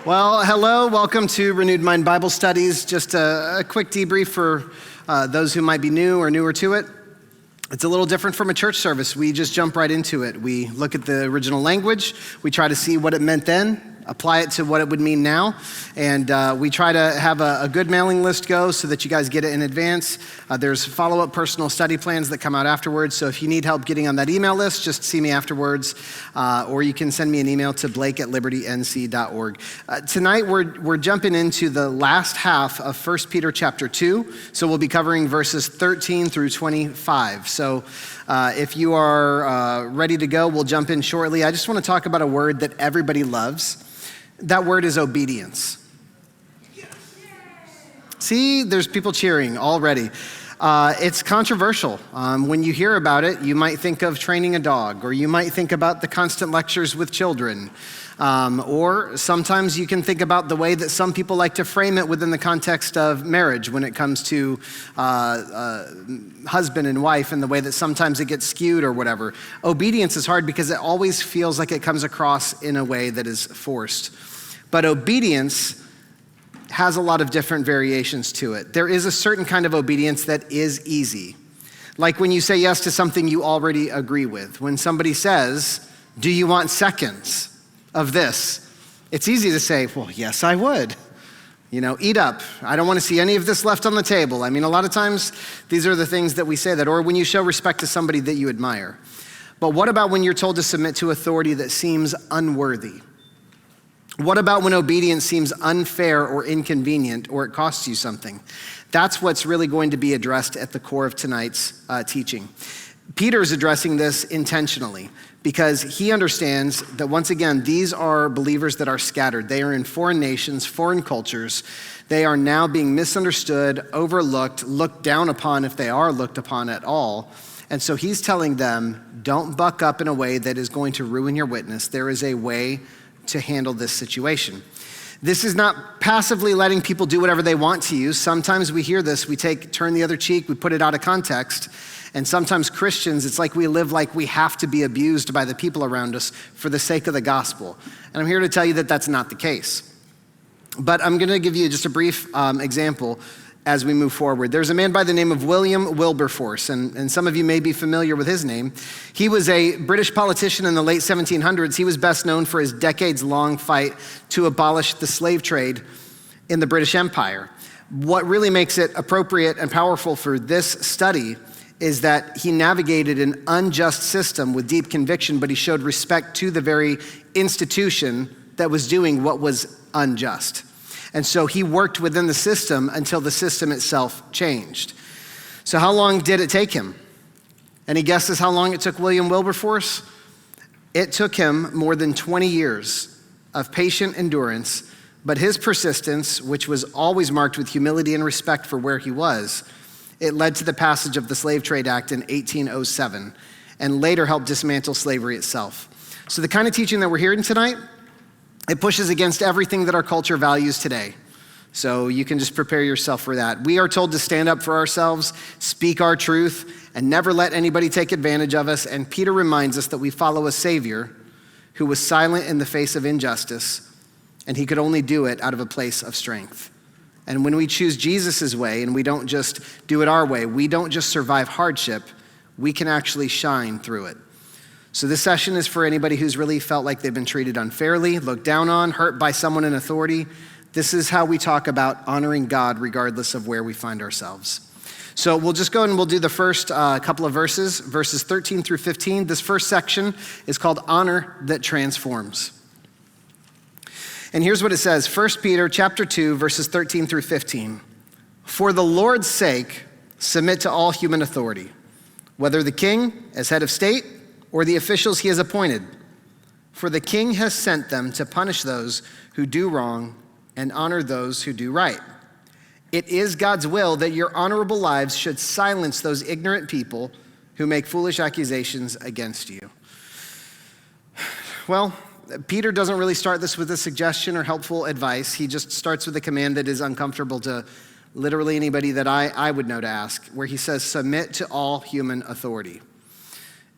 Well, hello, welcome to Renewed Mind Bible Studies. Just a quick debrief for those who might be new or newer to it. It's a little different from a church service. We just jump right into it. We look at the original language. We try to see what it meant then, apply it to what it would mean now. And we try to have a good mailing list go so that you guys get it in advance. There's follow-up personal study plans that come out afterwards. So if you need help getting on that email list, just see me afterwards. Or you can send me an email to blake@libertync.org. Tonight, we're jumping into the last half of 1 Peter chapter 2. So we'll be covering verses 13 through 25. So if you are ready to go, we'll jump in shortly. I just want to talk about a word that everybody loves. That word is obedience. See, there's people cheering already. It's controversial. When you hear about it, you might think of training a dog, or you might think about the constant lectures with children. Or sometimes you can think about the way that some people like to frame it within the context of marriage when it comes to husband and wife, and the way that sometimes it gets skewed or whatever. Obedience is hard because it always feels like it comes across in a way that is forced. But obedience has a lot of different variations to it. There is a certain kind of obedience that is easy. Like when you say yes to something you already agree with. When somebody says, "Do you want seconds of this?" It's easy to say, "Well, yes, I would. Eat up. I don't want to see any of this left on the table." I mean, a lot of times these are the things that we say that, or when you show respect to somebody that you admire. But what about when you're told to submit to authority that seems unworthy? What about when obedience seems unfair or inconvenient, or it costs you something? That's what's really going to be addressed at the core of tonight's teaching. Peter's addressing this intentionally because he understands that, once again, these are believers that are scattered. They are in foreign nations, foreign cultures. They are now being misunderstood, overlooked, looked down upon if they are looked upon at all. And so he's telling them, don't buck up in a way that is going to ruin your witness. There is a way to handle this situation. This is not passively letting people do whatever they want to you. Sometimes we hear this, we turn the other cheek, we put it out of context. And sometimes Christians, it's like we live like we have to be abused by the people around us for the sake of the gospel. And I'm here to tell you that that's not the case. But I'm going to give you just a brief example as we move forward. There's a man by the name of William Wilberforce, and some of you may be familiar with his name. He was a British politician in the late 1700s. He was best known for his decades-long fight to abolish the slave trade in the British Empire. What really makes it appropriate and powerful for this study is that he navigated an unjust system with deep conviction, but he showed respect to the very institution that was doing what was unjust. And so he worked within the system until the system itself changed. So how long did it take him? Any guesses how long it took William Wilberforce? It took him more than 20 years of patient endurance, but his persistence, which was always marked with humility and respect for where he was, it led to the passage of the Slave Trade Act in 1807, and later helped dismantle slavery itself. So the kind of teaching that we're hearing tonight, it pushes against everything that our culture values today. So you can just prepare yourself for that. We are told to stand up for ourselves, speak our truth, and never let anybody take advantage of us. And Peter reminds us that we follow a Savior who was silent in the face of injustice, and he could only do it out of a place of strength. And when we choose Jesus' way and we don't just do it our way, we don't just survive hardship, we can actually shine through it. So this session is for anybody who's really felt like they've been treated unfairly, looked down on, hurt by someone in authority. This is how we talk about honoring God regardless of where we find ourselves. So we'll just go and we'll do the first couple of verses 13 through 15. This first section is called Honor That Transforms. And here's what it says, 1 Peter chapter 2, verses 13 through 15. For the Lord's sake, submit to all human authority, whether the king as head of state or the officials he has appointed. For the king has sent them to punish those who do wrong and honor those who do right. It is God's will that your honorable lives should silence those ignorant people who make foolish accusations against you. Well, Peter doesn't really start this with a suggestion or helpful advice. He just starts with a command that is uncomfortable to literally anybody that I would know to ask, where he says, submit to all human authority.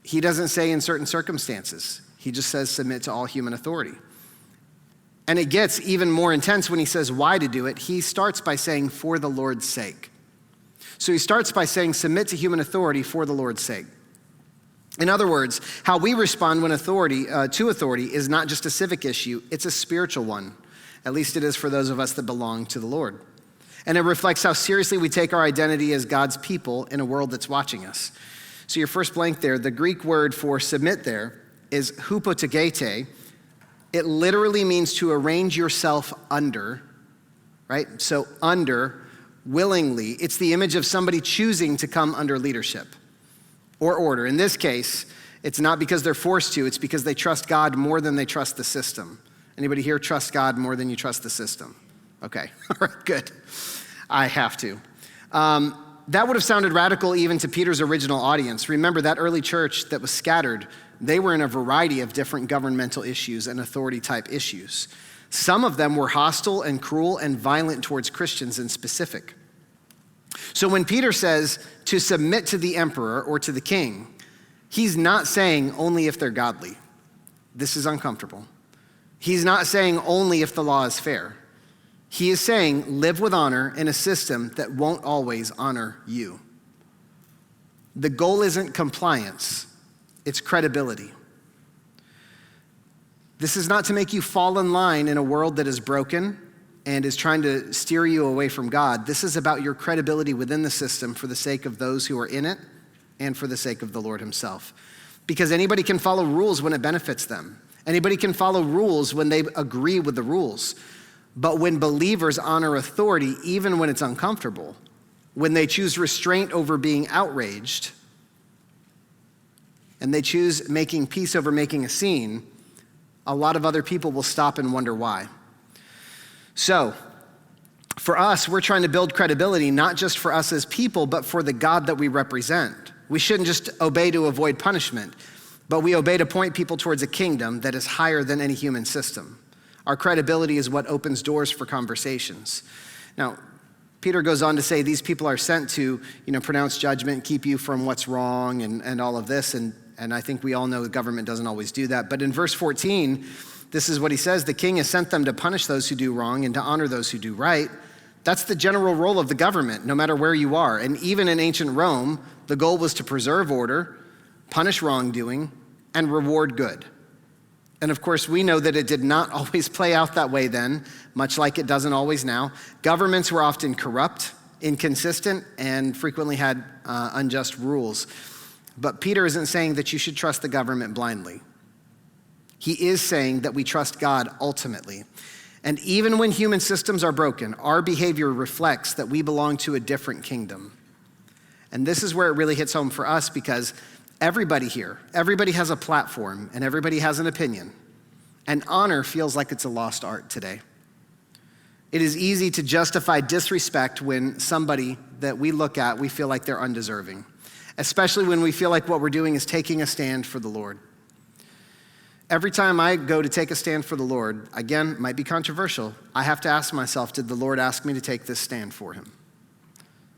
He doesn't say in certain circumstances. He just says submit to all human authority. And it gets even more intense when he says why to do it. He starts by saying, for the Lord's sake. So he starts by saying, submit to human authority for the Lord's sake. In other words, how we respond when to authority is not just a civic issue, it's a spiritual one. At least it is for those of us that belong to the Lord. And it reflects how seriously we take our identity as God's people in a world that's watching us. So your first blank there, the Greek word for submit there is hypotagete. It literally means to arrange yourself under, right? So under, willingly. It's the image of somebody choosing to come under leadership or order. In this case, it's not because they're forced to, it's because they trust God more than they trust the system. Anybody here trust God more than you trust the system? Okay, all right, good. I have to. That would have sounded radical even to Peter's original audience. Remember, that early church that was scattered, they were in a variety of different governmental issues and authority type issues. Some of them were hostile and cruel and violent towards Christians in specific. So when Peter says to submit to the emperor or to the king, he's not saying only if they're godly. This is uncomfortable. He's not saying only if the law is fair. He is saying live with honor in a system that won't always honor you. The goal isn't compliance, it's credibility. This is not to make you fall in line in a world that is broken and is trying to steer you away from God. This is about your credibility within the system for the sake of those who are in it and for the sake of the Lord himself. Because anybody can follow rules when it benefits them. Anybody can follow rules when they agree with the rules. But when believers honor authority, even when it's uncomfortable, when they choose restraint over being outraged, and they choose making peace over making a scene, a lot of other people will stop and wonder why. So, for us, we're trying to build credibility, not just for us as people, but for the God that we represent. We shouldn't just obey to avoid punishment, but we obey to point people towards a kingdom that is higher than any human system. Our credibility is what opens doors for conversations. Now, Peter goes on to say these people are sent to, pronounce judgment, keep you from what's wrong and all of this. And I think we all know the government doesn't always do that. But in verse 14, this is what he says: the king has sent them to punish those who do wrong and to honor those who do right. That's the general role of the government, no matter where you are. And even in ancient Rome, the goal was to preserve order, punish wrongdoing, and reward good. And of course, we know that it did not always play out that way then, much like it doesn't always now. Governments were often corrupt, inconsistent, and frequently had unjust rules. But Peter isn't saying that you should trust the government blindly. He is saying that we trust God ultimately. And even when human systems are broken, our behavior reflects that we belong to a different kingdom. And this is where it really hits home for us, because everybody here, everybody has a platform and everybody has an opinion. And honor feels like it's a lost art today. It is easy to justify disrespect when somebody that we look at, we feel like they're undeserving, especially when we feel like what we're doing is taking a stand for the Lord. Every time I go to take a stand for the Lord, again, might be controversial, I have to ask myself, did the Lord ask me to take this stand for him?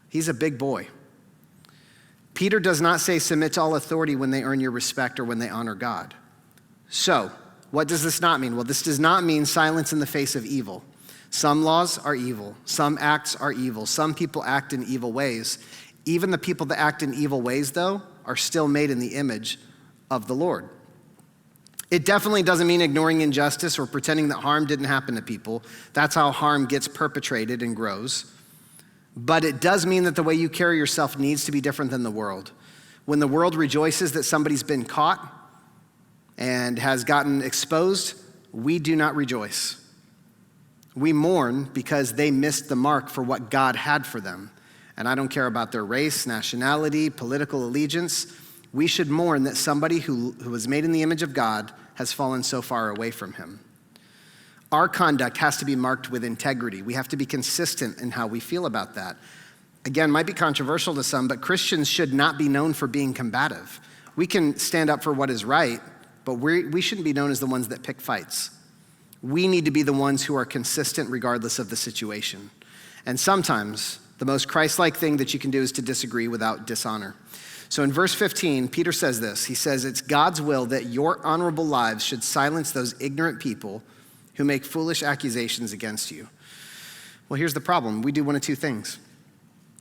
He's a big boy. Peter does not say submit to all authority when they earn your respect or when they honor God. So, what does this not mean? Well, this does not mean silence in the face of evil. Some laws are evil. Some acts are evil. Some people act in evil ways. Even the people that act in evil ways, though, are still made in the image of the Lord. It definitely doesn't mean ignoring injustice or pretending that harm didn't happen to people. That's how harm gets perpetrated and grows. But it does mean that the way you carry yourself needs to be different than the world. When the world rejoices that somebody's been caught and has gotten exposed, we do not rejoice. We mourn because they missed the mark for what God had for them. And I don't care about their race, nationality, political allegiance. We should mourn that somebody who was made in the image of God has fallen so far away from him. Our conduct has to be marked with integrity. We have to be consistent in how we feel about that. Again, might be controversial to some, but Christians should not be known for being combative. We can stand up for what is right, but we shouldn't be known as the ones that pick fights. We need to be the ones who are consistent regardless of the situation. And sometimes the most Christ-like thing that you can do is to disagree without dishonor. So in verse 15, Peter says this. He says, it's God's will that your honorable lives should silence those ignorant people who make foolish accusations against you. Well, here's the problem. We do one of two things.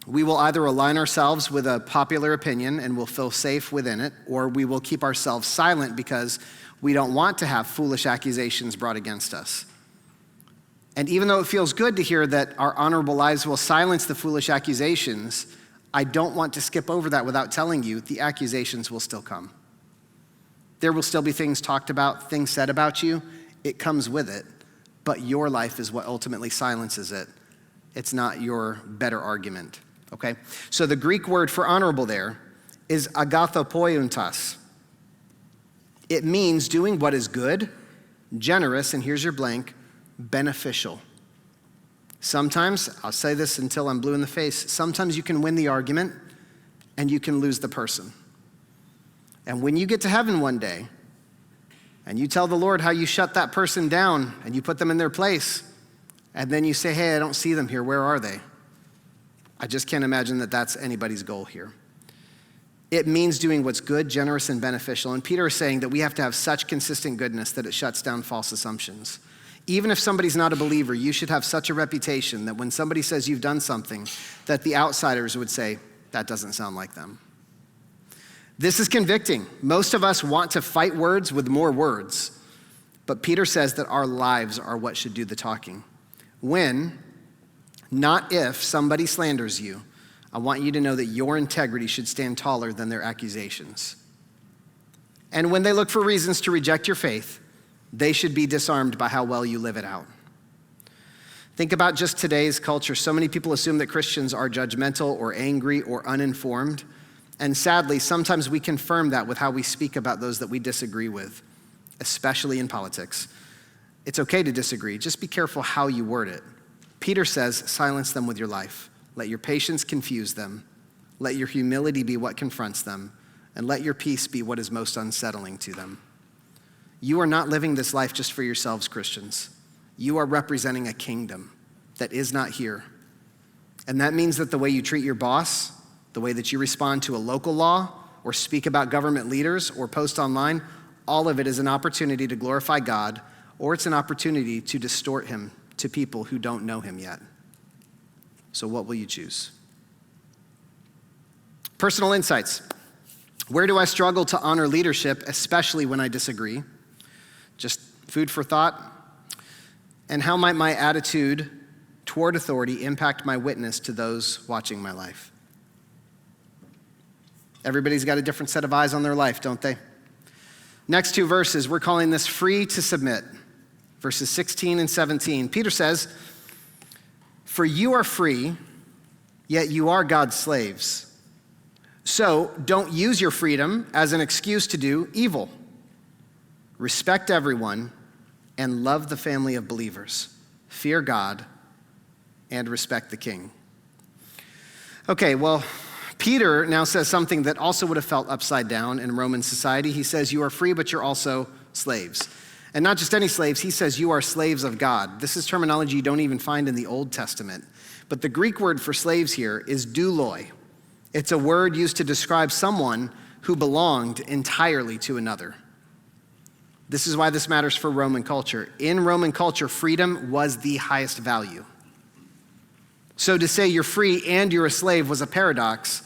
We will either align ourselves with a popular opinion and we'll feel safe within it, or we will keep ourselves silent because we don't want to have foolish accusations brought against us. And even though it feels good to hear that our honorable lives will silence the foolish accusations, I don't want to skip over that without telling you the accusations will still come. There will still be things talked about, things said about you. It comes with it, but your life is what ultimately silences it. It's not your better argument, okay? So the Greek word for honorable there is agathopoiuntas. It means doing what is good, generous, and here's your blank, beneficial. Sometimes, I'll say this until I'm blue in the face, sometimes you can win the argument and you can lose the person. And when you get to heaven one day and you tell the Lord how you shut that person down and you put them in their place, and then you say, hey, I don't see them here, where are they? I just can't imagine that that's anybody's goal here. It means doing what's good, generous, and beneficial. And Peter is saying that we have to have such consistent goodness that it shuts down false assumptions. Even if somebody's not a believer, you should have such a reputation that when somebody says you've done something, that the outsiders would say, that doesn't sound like them. This is convicting. Most of us want to fight words with more words, but Peter says that our lives are what should do the talking. When, not if, somebody slanders you, I want you to know that your integrity should stand taller than their accusations. And when they look for reasons to reject your faith, they should be disarmed by how well you live it out. Think about just today's culture. So many people assume that Christians are judgmental or angry or uninformed. And sadly, sometimes we confirm that with how we speak about those that we disagree with, especially in politics. It's okay to disagree. Just be careful how you word it. Peter says, silence them with your life. Let your patience confuse them. Let your humility be what confronts them. And let your peace be what is most unsettling to them. You are not living this life just for yourselves, Christians. You are representing a kingdom that is not here. And that means that the way you treat your boss, the way that you respond to a local law, or speak about government leaders, or post online, all of it is an opportunity to glorify God, or it's an opportunity to distort him to people who don't know him yet. So what will you choose? Personal insights. Where do I struggle to honor leadership, especially when I disagree? Just food for thought. And how might my attitude toward authority impact my witness to those watching my life? Everybody's got a different set of eyes on their life, don't they? Next two verses, we're calling this free to submit. Verses 16 and 17. Peter says, for you are free, yet you are God's slaves. So don't use your freedom as an excuse to do evil. Respect everyone and love the family of believers. Fear God and respect the king. Okay, well, Peter now says something that also would have felt upside down in Roman society. He says, you are free, but you're also slaves. And not just any slaves, he says you are slaves of God. This is terminology you don't even find in the Old Testament. But the Greek word for slaves here is douloi. It's a word used to describe someone who belonged entirely to another. This is why this matters for Roman culture. In Roman culture, freedom was the highest value. So to say you're free and you're a slave was a paradox,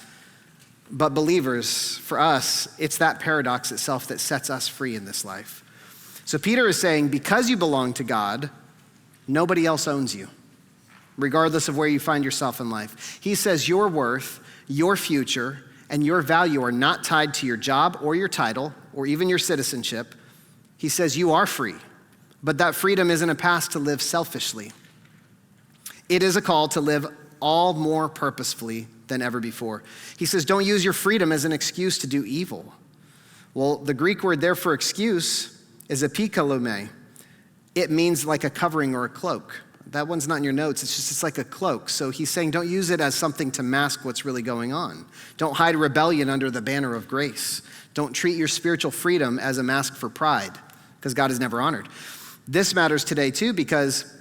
but believers, for us, it's that paradox itself that sets us free in this life. So Peter is saying, because you belong to God, nobody else owns you, regardless of where you find yourself in life. He says your worth, your future, and your value are not tied to your job or your title or even your citizenship. He says you are free, but that freedom isn't a pass to live selfishly. It is a call to live all more purposefully than ever before. He says don't use your freedom as an excuse to do evil. Well, the Greek word there for excuse is epikalome. It means like a covering or a cloak. That one's not in your notes. It's like a cloak. So he's saying don't use it as something to mask what's really going on. Don't hide rebellion under the banner of grace. Don't treat your spiritual freedom as a mask for pride, because God is never honored. This matters today too, because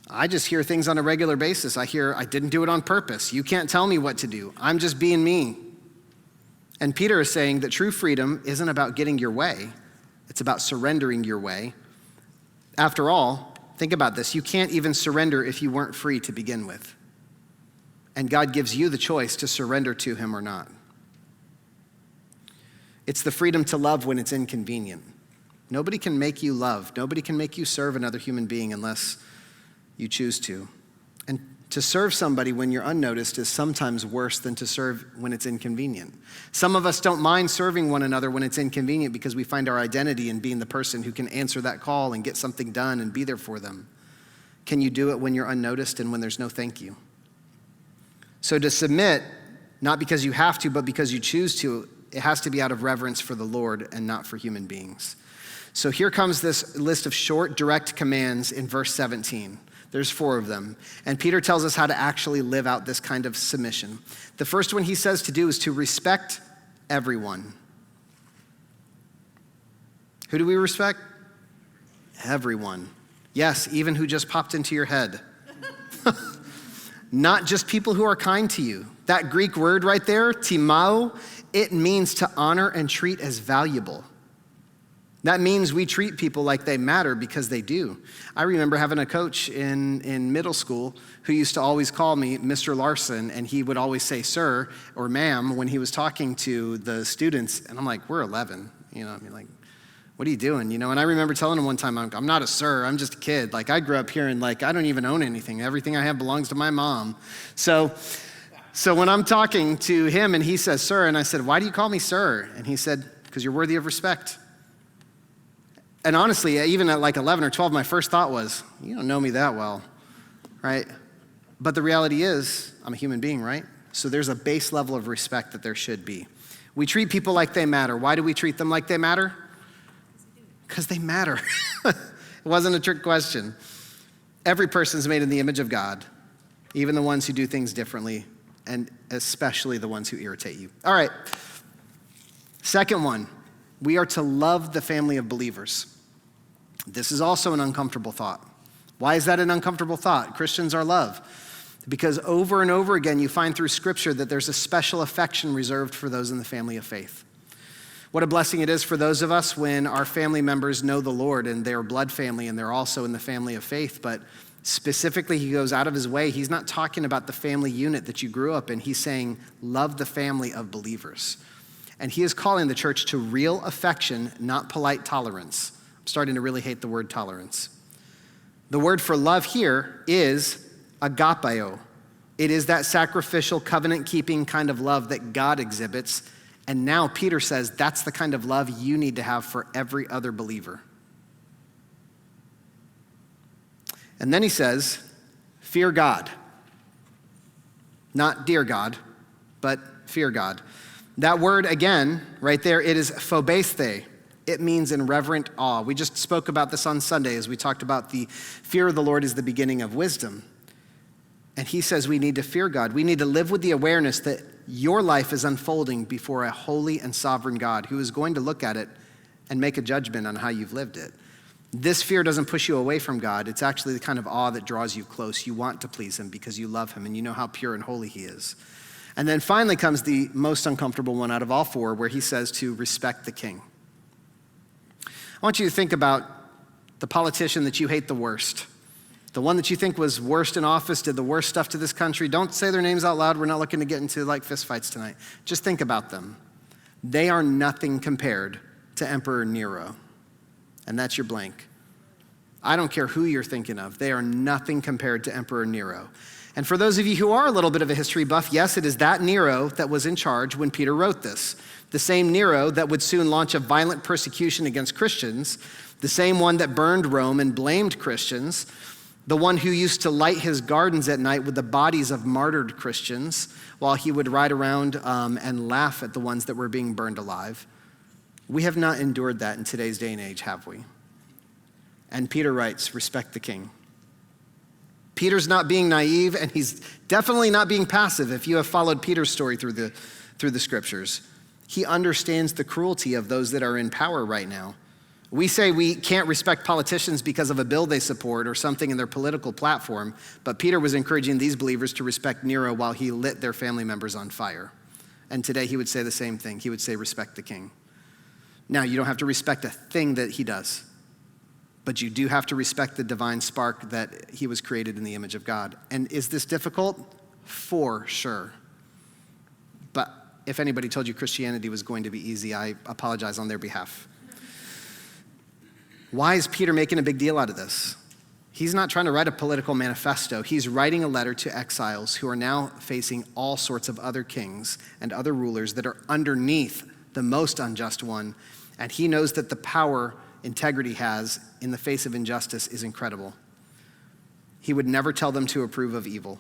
I just hear things on a regular basis. I hear, I didn't do it on purpose. You can't tell me what to do. I'm just being me. And Peter is saying that true freedom isn't about getting your way. It's about surrendering your way After all, think about this. You can't even surrender if you weren't free to begin with. And God gives you the choice to surrender to him or not. It's the freedom to love when it's inconvenient. Nobody can make you love. Nobody can make you serve another human being unless you choose to. And to serve somebody when you're unnoticed is sometimes worse than to serve when it's inconvenient. Some of us don't mind serving one another when it's inconvenient because we find our identity in being the person who can answer that call and get something done and be there for them. Can you do it when you're unnoticed and when there's no thank you? So to submit, not because you have to, but because you choose to, it has to be out of reverence for the Lord and not for human beings. So here comes this list of short, direct commands in verse 17. There's 4 of them. And Peter tells us how to actually live out this kind of submission. The first one he says to do is to respect everyone. Who do we respect? Everyone. Yes, even who just popped into your head. Not just people who are kind to you. That Greek word right there, timao, it means to honor and treat as valuable. That means we treat people like they matter because they do. I remember having a coach in middle school who used to always call me Mr. Larson, and he would always say sir or ma'am when he was talking to the students. And I'm like, we're 11, like, what are you doing? And I remember telling him one time, I'm not a sir, I'm just a kid. Like, I grew up here and I don't even own anything. Everything I have belongs to my mom. So when I'm talking to him and he says sir, and I said, why do you call me sir? And he said, because you're worthy of respect. And honestly, even at 11 or 12, my first thought was, you don't know me that well, right? But the reality is, I'm a human being, right? So there's a base level of respect that there should be. We treat people like they matter. Why do we treat them like they matter? Because they matter. It wasn't a trick question. Every person's made in the image of God, even the ones who do things differently, and especially the ones who irritate you. All right, second one. We are to love the family of believers. This is also an uncomfortable thought. Why is that an uncomfortable thought? Christians are love. Because over and over again, you find through Scripture that there's a special affection reserved for those in the family of faith. What a blessing it is for those of us when our family members know the Lord and they're blood family and they're also in the family of faith. But specifically, he goes out of his way. He's not talking about the family unit that you grew up in. He's saying, love the family of believers. And he is calling the church to real affection, not polite tolerance. I'm starting to really hate the word tolerance. The word for love here is agapeo. It is that sacrificial, covenant-keeping kind of love that God exhibits. And now Peter says that's the kind of love you need to have for every other believer. And then he says, fear God. Not dear God, but fear God. That word, again, right there, it is phobesthe. It means in reverent awe. We just spoke about this on Sunday as we talked about the fear of the Lord is the beginning of wisdom. And he says we need to fear God. We need to live with the awareness that your life is unfolding before a holy and sovereign God who is going to look at it and make a judgment on how you've lived it. This fear doesn't push you away from God. It's actually the kind of awe that draws you close. You want to please him because you love him and you know how pure and holy he is. And then finally comes the most uncomfortable one out of all 4, where he says to respect the king. I want you to think about the politician that you hate the worst, the one that you think was worst in office, did the worst stuff to this country. Don't say their names out loud. We're not looking to get into fistfights tonight. Just think about them. They are nothing compared to Emperor Nero. And that's your blank. I don't care who you're thinking of. They are nothing compared to Emperor Nero. And for those of you who are a little bit of a history buff, yes, it is that Nero that was in charge when Peter wrote this. The same Nero that would soon launch a violent persecution against Christians, the same one that burned Rome and blamed Christians, the one who used to light his gardens at night with the bodies of martyred Christians while he would ride around and laugh at the ones that were being burned alive. We have not endured that in today's day and age, have we? And Peter writes, respect the king. Peter's not being naive, and he's definitely not being passive if you have followed Peter's story through the scriptures. He understands the cruelty of those that are in power right now. We say we can't respect politicians because of a bill they support or something in their political platform, but Peter was encouraging these believers to respect Nero while he lit their family members on fire. And today he would say the same thing. He would say, respect the king. Now, you don't have to respect a thing that he does, but you do have to respect the divine spark that he was created in the image of God. And is this difficult? For sure. But if anybody told you Christianity was going to be easy, I apologize on their behalf. Why is Peter making a big deal out of this? He's not trying to write a political manifesto. He's writing a letter to exiles who are now facing all sorts of other kings and other rulers that are underneath the most unjust one. And he knows that the power integrity has in the face of injustice is incredible. He would never tell them to approve of evil.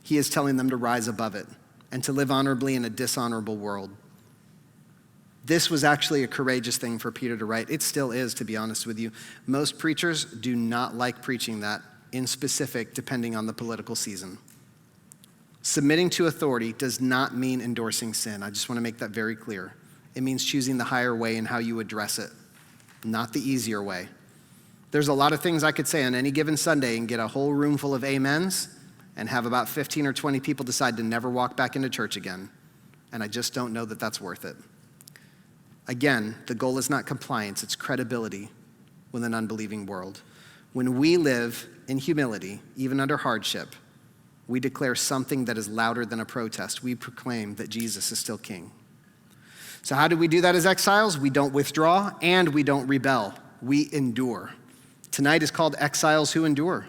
He is telling them to rise above it and to live honorably in a dishonorable world. This was actually a courageous thing for Peter to write. It still is, to be honest with you. Most preachers do not like preaching that, in specific, depending on the political season. Submitting to authority does not mean endorsing sin. I just want to make that very clear. It means choosing the higher way in how you address it, not the easier way. There's a lot of things I could say on any given Sunday and get a whole room full of amens and have about 15 or 20 people decide to never walk back into church again. And I just don't know that that's worth it. Again, the goal is not compliance, it's credibility with an unbelieving world. When we live in humility, even under hardship, we declare something that is louder than a protest. We proclaim that Jesus is still king. So how do we do that as exiles? We don't withdraw and we don't rebel. We endure. Tonight is called Exiles Who Endure.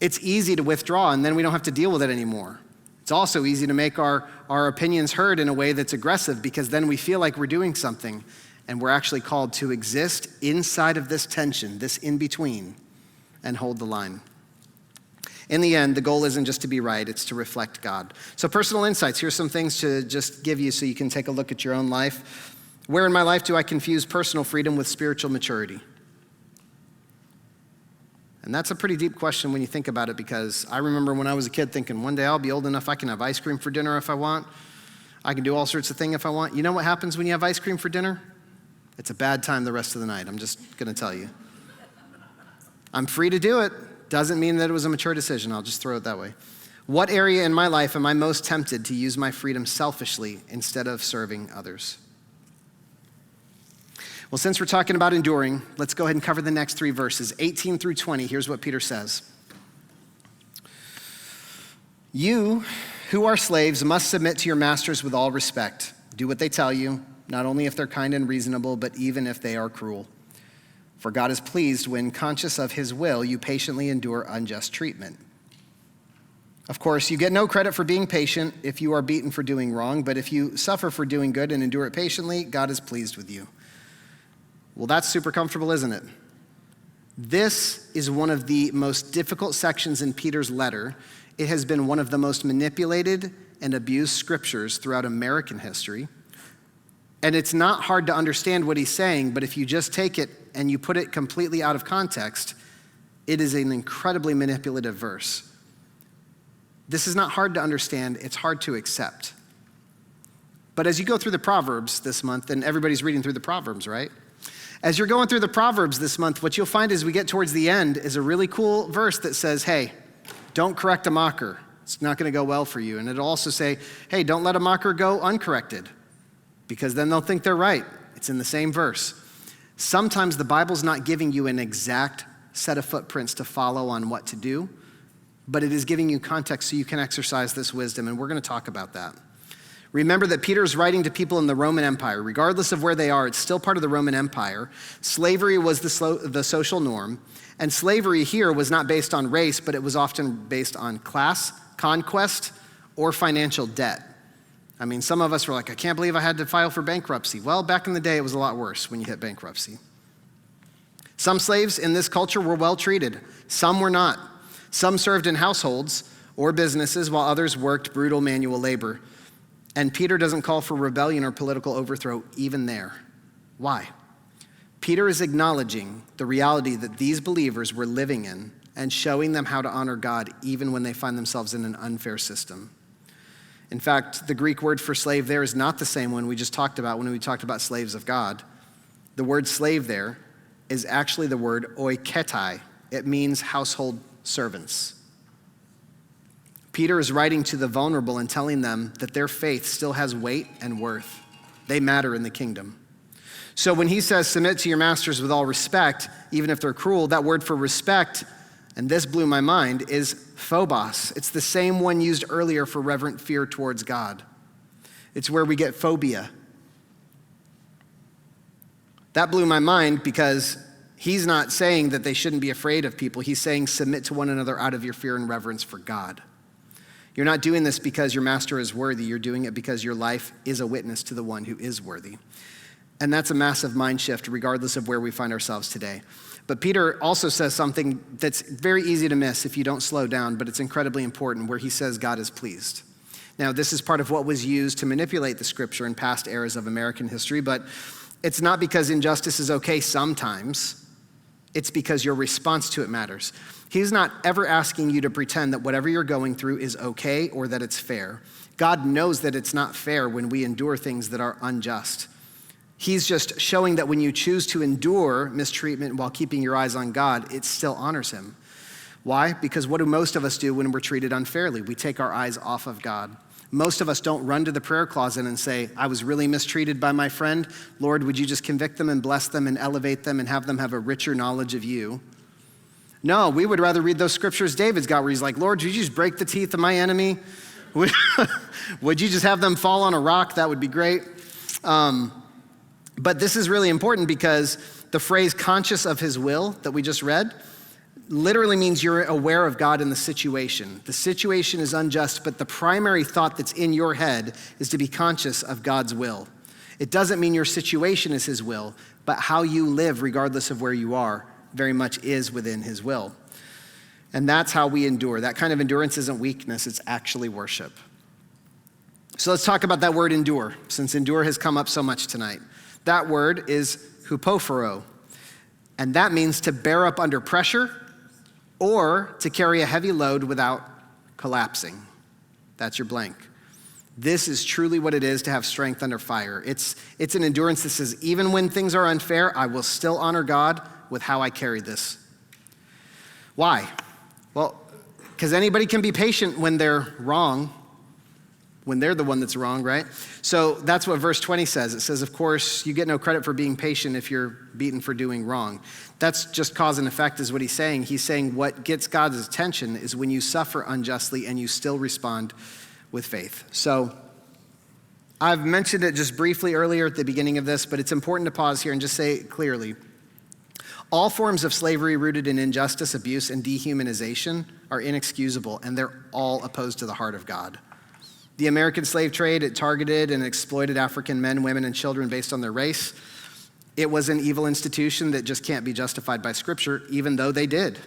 It's easy to withdraw and then we don't have to deal with it anymore. It's also easy to make our opinions heard in a way that's aggressive because then we feel like we're doing something and we're actually called to exist inside of this tension, this in-between, and hold the line. In the end, the goal isn't just to be right, it's to reflect God. So personal insights, here's some things to just give you so you can take a look at your own life. Where in my life do I confuse personal freedom with spiritual maturity? And that's a pretty deep question when you think about it, because I remember when I was a kid thinking, one day I'll be old enough I can have ice cream for dinner if I want. I can do all sorts of things if I want. You know what happens when you have ice cream for dinner? It's a bad time the rest of the night. I'm just going to tell you. I'm free to do it. Doesn't mean that it was a mature decision. I'll just throw it that way. What area in my life am I most tempted to use my freedom selfishly instead of serving others? Well, since we're talking about enduring, let's go ahead and cover the next 3 verses, 18 through 20. Here's what Peter says. You who are slaves must submit to your masters with all respect. Do what they tell you, not only if they're kind and reasonable, but even if they are cruel. For God is pleased when, conscious of his will, you patiently endure unjust treatment. Of course, you get no credit for being patient if you are beaten for doing wrong, but if you suffer for doing good and endure it patiently, God is pleased with you. Well, that's super comfortable, isn't it? This is one of the most difficult sections in Peter's letter. It has been one of the most manipulated and abused scriptures throughout American history. And it's not hard to understand what he's saying, but if you just take it and you put it completely out of context, it is an incredibly manipulative verse. This is not hard to understand, it's hard to accept. But as you go through the Proverbs this month, and everybody's reading through the Proverbs, right? As you're going through the Proverbs this month, what you'll find as we get towards the end is a really cool verse that says, hey, don't correct a mocker. It's not going to go well for you. And it'll also say, hey, don't let a mocker go uncorrected, because then they'll think they're right. It's in the same verse. Sometimes the Bible's not giving you an exact set of footprints to follow on what to do, but it is giving you context so you can exercise this wisdom, and we're going to talk about that. Remember that Peter is writing to people in the Roman Empire. Regardless of where they are, it's still part of the Roman Empire. Slavery was the social norm, and slavery here was not based on race, but it was often based on class, conquest, or financial debt. I mean, some of us were like, I can't believe I had to file for bankruptcy. Well, back in the day, it was a lot worse when you hit bankruptcy. Some slaves in this culture were well treated. Some were not. Some served in households or businesses, while others worked brutal manual labor. And Peter doesn't call for rebellion or political overthrow even there. Why? Peter is acknowledging the reality that these believers were living in and showing them how to honor God even when they find themselves in an unfair system. In fact, the Greek word for slave there is not the same one we just talked about when we talked about slaves of God. The word slave there is actually the word oiketai. It means household servants. Peter is writing to the vulnerable and telling them that their faith still has weight and worth. They matter in the kingdom. So when he says submit to your masters with all respect, even if they're cruel, that word for respect, and this blew my mind, is phobos. It's the same one used earlier for reverent fear towards God. It's where we get phobia. That blew my mind because he's not saying that they shouldn't be afraid of people. He's saying submit to one another out of your fear and reverence for God. You're not doing this because your master is worthy. You're doing it because your life is a witness to the one who is worthy. And that's a massive mind shift regardless of where we find ourselves today. But Peter also says something that's very easy to miss if you don't slow down, but it's incredibly important, where he says God is pleased. Now, this is part of what was used to manipulate the scripture in past eras of American history, but it's not because injustice is okay sometimes. It's because your response to it matters. He's not ever asking you to pretend that whatever you're going through is okay or that it's fair. God knows that it's not fair when we endure things that are unjust. He's just showing that when you choose to endure mistreatment while keeping your eyes on God, it still honors him. Why? Because what do most of us do when we're treated unfairly? We take our eyes off of God. Most of us don't run to the prayer closet and say, I was really mistreated by my friend. Lord, would you just convict them and bless them and elevate them and have them have a richer knowledge of you? No, we would rather read those scriptures David's got where he's like, Lord, would you just break the teeth of my enemy? Would you just have them fall on a rock? That would be great. But this is really important because the phrase conscious of his will that we just read literally means you're aware of God in the situation. The situation is unjust, but the primary thought that's in your head is to be conscious of God's will. It doesn't mean your situation is his will, but how you live, regardless of where you are, very much is within his will. And that's how we endure. That kind of endurance isn't weakness, it's actually worship. So let's talk about that word endure, since endure has come up so much tonight. That word is hupophoro, and that means to bear up under pressure or to carry a heavy load without collapsing. That's your blank. This is truly what it is to have strength under fire. It's an endurance that says, even when things are unfair, I will still honor God with how I carry this. Why? Well, because anybody can be patient when they're wrong, when they're the one that's wrong, right? So that's what verse 20 says. It says, of course, you get no credit for being patient if you're beaten for doing wrong. That's just cause and effect is what he's saying. He's saying what gets God's attention is when you suffer unjustly and you still respond with faith. So I've mentioned it just briefly earlier at the beginning of this, but it's important to pause here and just say it clearly. All forms of slavery rooted in injustice, abuse, and dehumanization are inexcusable, and they're all opposed to the heart of God. The American slave trade, it targeted and exploited African men, women, and children based on their race. It was an evil institution that just can't be justified by Scripture, even though they did.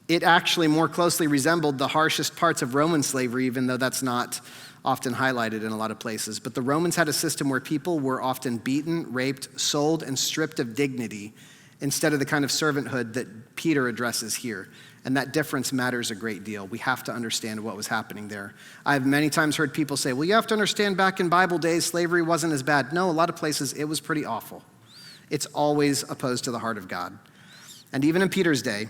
It actually more closely resembled the harshest parts of Roman slavery, even though that's not often highlighted in a lot of places. But the Romans had a system where people were often beaten, raped, sold, and stripped of dignity instead of the kind of servanthood that Peter addresses here. And that difference matters a great deal. We have to understand what was happening there. I've many times heard people say, well, you have to understand back in Bible days, slavery wasn't as bad. No, a lot of places it was pretty awful. It's always opposed to the heart of God. And even in Peter's day,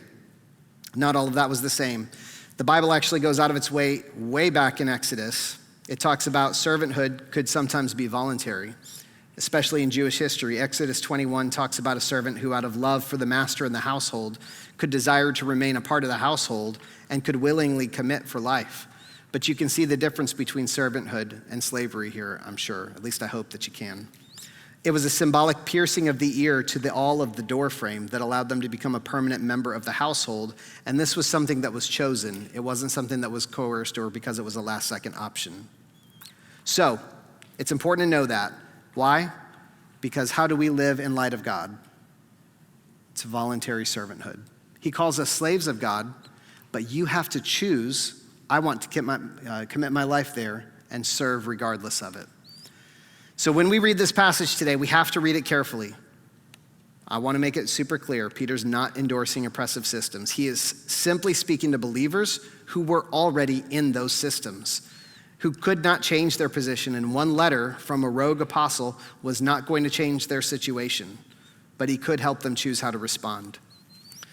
not all of that was the same. The Bible actually goes out of its way back in Exodus. It talks about servanthood could sometimes be voluntary, especially in Jewish history. Exodus 21 talks about a servant who, out of love for the master and the household, could desire to remain a part of the household and could willingly commit for life. But you can see the difference between servanthood and slavery here, I'm sure. At least I hope that you can. It was a symbolic piercing of the ear to the awl of the door frame that allowed them to become a permanent member of the household. And this was something that was chosen. It wasn't something that was coerced or because it was a last-second option. So it's important to know that. Why? Because how do we live in light of God? It's voluntary servanthood. He calls us slaves of God, but you have to choose, I want to commit my life there and serve regardless of it. So when we read this passage today, we have to read it carefully. I want to make it super clear. Peter's not endorsing oppressive systems. He is simply speaking to believers who were already in those systems, who could not change their position. And one letter from a rogue apostle was not going to change their situation, but he could help them choose how to respond.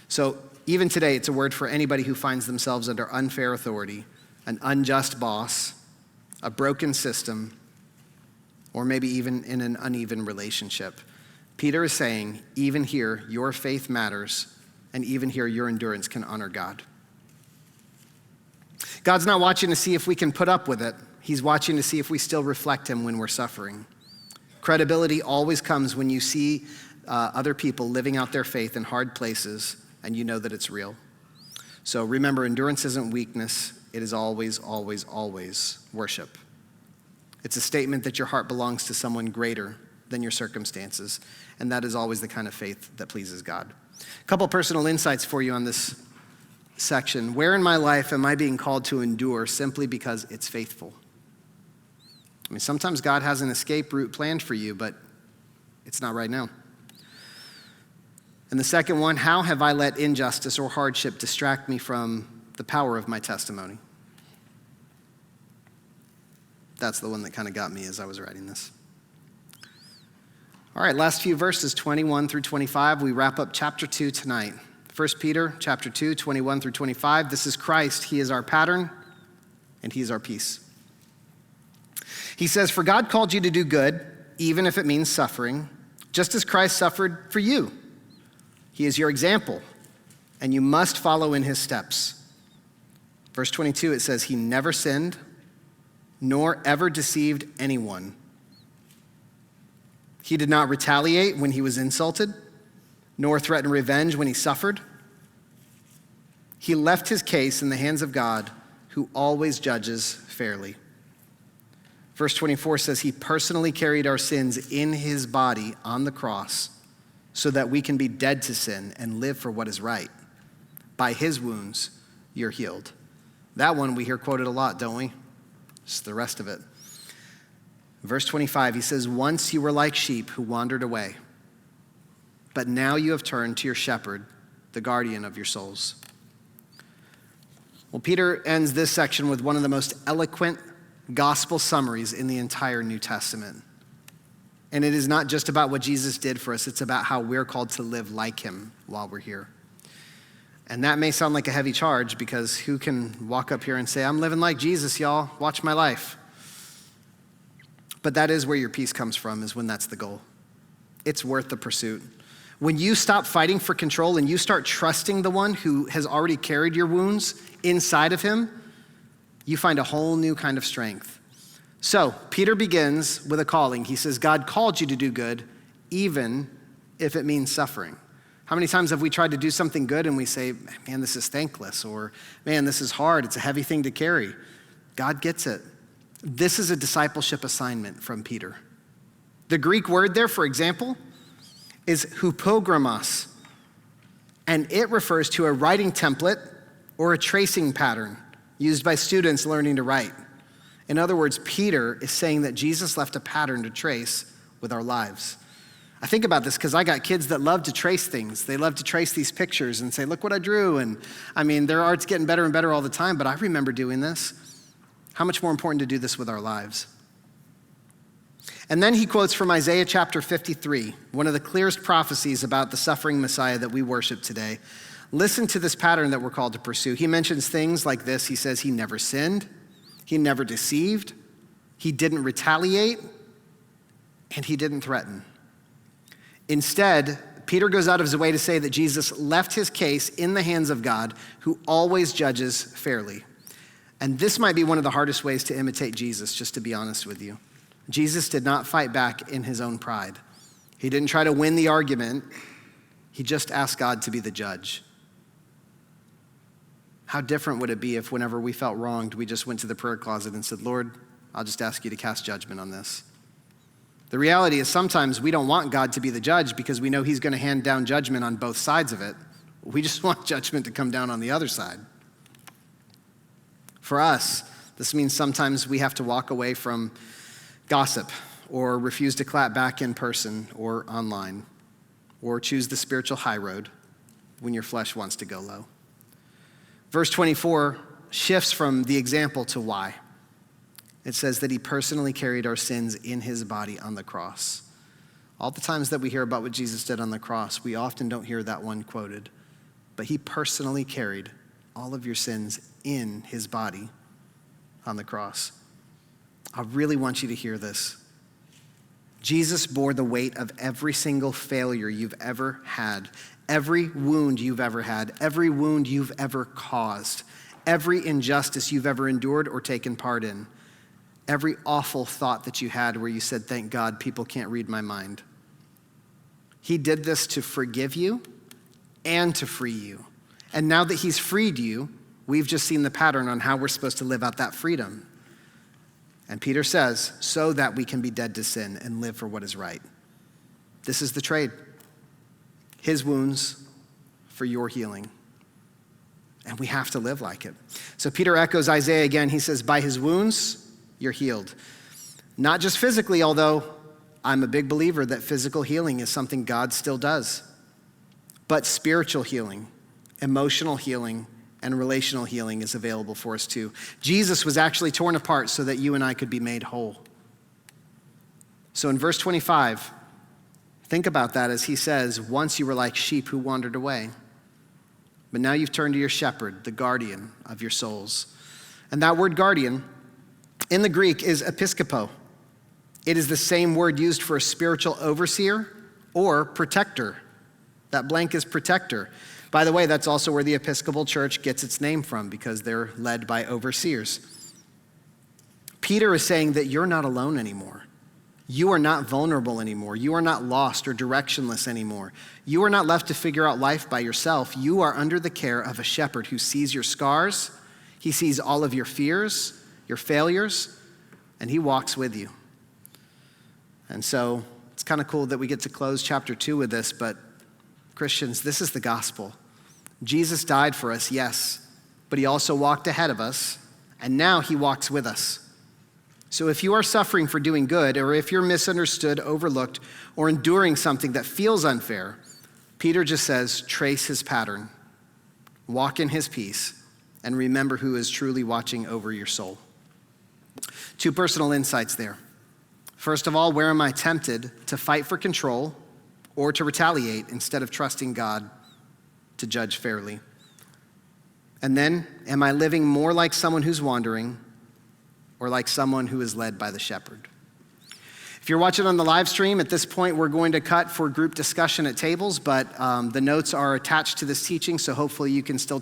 So even today, it's a word for anybody who finds themselves under unfair authority, an unjust boss, a broken system, or maybe even in an uneven relationship. Peter is saying, even here, your faith matters, and even here, your endurance can honor God. God's not watching to see if we can put up with it. He's watching to see if we still reflect him when we're suffering. Credibility always comes when you see other people living out their faith in hard places, and you know that it's real. So remember, endurance isn't weakness. It is always, always, always worship. It's a statement that your heart belongs to someone greater than your circumstances, and that is always the kind of faith that pleases God. A couple personal insights for you on this section. Where in my life am I being called to endure simply because it's faithful? I mean, sometimes God has an escape route planned for you, but it's not right now. And the second one, how have I let injustice or hardship distract me from the power of my testimony? That's the one that kind of got me as I was writing this. All right, last few verses, 21 through 25. We wrap up chapter 2 tonight. 1 Peter chapter 2, 21 through 25. This is Christ. He is our pattern, and he is our peace. He says, for God called you to do good, even if it means suffering, just as Christ suffered for you. He is your example, and you must follow in his steps. Verse 22, it says, he never sinned, nor ever deceived anyone. He did not retaliate when he was insulted, nor threaten revenge when he suffered. He left his case in the hands of God, who always judges fairly. Verse 24 says, he personally carried our sins in his body on the cross so that we can be dead to sin and live for what is right. By his wounds, you're healed. That one we hear quoted a lot, don't we? Just the rest of it. Verse 25, he says, once you were like sheep who wandered away, but now you have turned to your shepherd, the guardian of your souls. Well, Peter ends this section with one of the most eloquent gospel summaries in the entire New Testament. And it is not just about what Jesus did for us, it's about how we're called to live like him while we're here. And that may sound like a heavy charge because who can walk up here and say, I'm living like Jesus, y'all, watch my life. But that is where your peace comes from, is when that's the goal. It's worth the pursuit. When you stop fighting for control and you start trusting the one who has already carried your wounds inside of him, you find a whole new kind of strength. So Peter begins with a calling. He says, God called you to do good, even if it means suffering. How many times have we tried to do something good and we say, man, this is thankless, or man, this is hard. It's a heavy thing to carry. God gets it. This is a discipleship assignment from Peter. The Greek word there, for example, is hupogramos, and it refers to a writing template or a tracing pattern used by students learning to write. In other words, Peter is saying that Jesus left a pattern to trace with our lives. I think about this because I got kids that love to trace things. They love to trace these pictures and say, look what I drew. And I mean, their art's getting better and better all the time, but I remember doing this. How much more important to do this with our lives? And then he quotes from Isaiah chapter 53, one of the clearest prophecies about the suffering Messiah that we worship today. Listen to this pattern that we're called to pursue. He mentions things like this. He says he never sinned, he never deceived, he didn't retaliate, and he didn't threaten. Instead, Peter goes out of his way to say that Jesus left his case in the hands of God, who always judges fairly. And this might be one of the hardest ways to imitate Jesus, just to be honest with you. Jesus did not fight back in his own pride. He didn't try to win the argument. He just asked God to be the judge. How different would it be if whenever we felt wronged, we just went to the prayer closet and said, Lord, I'll just ask you to cast judgment on this. The reality is sometimes we don't want God to be the judge because we know he's going to hand down judgment on both sides of it. We just want judgment to come down on the other side. For us, this means sometimes we have to walk away from gossip or refuse to clap back in person or online or choose the spiritual high road when your flesh wants to go low. Verse 24 shifts from the example to why. It says that he personally carried our sins in his body on the cross. All the times that we hear about what Jesus did on the cross, we often don't hear that one quoted. But he personally carried all of your sins in his body on the cross. I really want you to hear this. Jesus bore the weight of every single failure you've ever had, every wound you've ever had, every wound you've ever caused, every injustice you've ever endured or taken part in, every awful thought that you had where you said, thank God people can't read my mind. He did this to forgive you and to free you. And now that he's freed you, we've just seen the pattern on how we're supposed to live out that freedom. And Peter says, so that we can be dead to sin and live for what is right. This is the trade. His wounds for your healing. And we have to live like it. So Peter echoes Isaiah again. He says, by his wounds, you're healed. Not just physically, although I'm a big believer that physical healing is something God still does. But spiritual healing, emotional healing, and relational healing is available for us too. Jesus was actually torn apart so that you and I could be made whole. So in verse 25, think about that as he says, once you were like sheep who wandered away, but now you've turned to your shepherd, the guardian of your souls. And that word guardian in the Greek is episkopo. It is the same word used for a spiritual overseer or protector. That blank is protector. By the way, that's also where the Episcopal Church gets its name from, because they're led by overseers. Peter is saying that you're not alone anymore. You are not vulnerable anymore. You are not lost or directionless anymore. You are not left to figure out life by yourself. You are under the care of a shepherd who sees your scars. He sees all of your fears, your failures, and he walks with you. And so it's kind of cool that we get to close chapter 2 with this, but Christians, this is the gospel. Jesus died for us, yes, but he also walked ahead of us, and now he walks with us. So if you are suffering for doing good, or if you're misunderstood, overlooked, or enduring something that feels unfair, Peter just says, trace his pattern, walk in his peace, and remember who is truly watching over your soul. 2 personal insights there. First of all, where am I tempted to fight for control or to retaliate instead of trusting God to judge fairly? And then, am I living more like someone who's wandering or like someone who is led by the shepherd? If you're watching on the live stream, at this point, we're going to cut for group discussion at tables, but the notes are attached to this teaching, so hopefully you can still